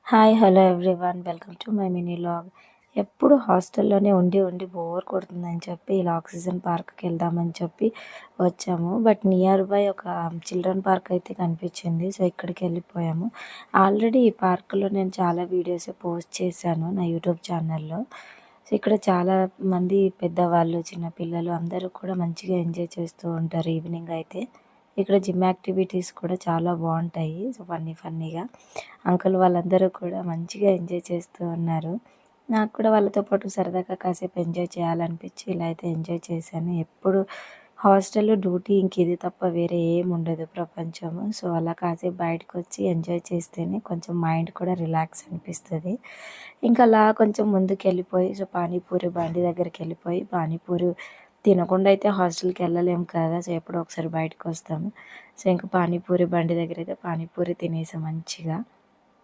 Hi hello everyone welcome to my mini log. ఎప్పుడు హాస్టల్లోనే ఉండి ఉండి బోర్ కొడుతుందని చెప్పి ఇలా ఆక్సిజన్ పార్క్కి వెళ్దామని చెప్పి వచ్చాము. బట్ నియర్ బై ఒక చిల్డ్రన్ పార్క్ అయితే కనిపించింది. సో ఇక్కడికి వెళ్ళిపోయాము. ఆల్రెడీ ఈ పార్క్లో నేను చాలా వీడియోస్ పోస్ట్ చేశాను నా యూట్యూబ్ ఛానల్లో. సో ఇక్కడ చాలా మంది పెద్దవాళ్ళు చిన్నపిల్లలు అందరూ కూడా మంచిగా ఎంజాయ్ చేస్తూ ఉంటారు ఈవినింగ్ అయితే. ఇక్కడ జిమ్ యాక్టివిటీస్ కూడా చాలా బాగుంటాయి. సో ఫన్నీగా అంకుల్ వాళ్ళందరూ కూడా మంచిగా ఎంజాయ్ చేస్తూ ఉన్నారు. నాకు కూడా వాళ్ళతో పాటు సరదాగా కాసేపు ఎంజాయ్ చేయాలనిపించి ఇలా అయితే ఎంజాయ్ చేశాను. ఎప్పుడు హాస్టల్లో డ్యూటీ ఇంక ఇది తప్ప వేరే ఏం ఉండదు ప్రపంచము. సో అలా కాసేపు బయటకు వచ్చి ఎంజాయ్ చేస్తేనే కొంచెం మైండ్ కూడా రిలాక్స్ అనిపిస్తుంది. ఇంకా అలా కొంచెం ముందుకు వెళ్ళిపోయి సో పానీపూరి బండి దగ్గరికి వెళ్ళిపోయి పానీపూరి తినకుండా అయితే హాస్టల్కి వెళ్ళలేము కదా. సో ఎప్పుడో ఒకసారి బయటకు వస్తాము. సో ఇంకా పానీపూరి బండి దగ్గర అయితే పానీపూరి తినేసాం మంచిగా.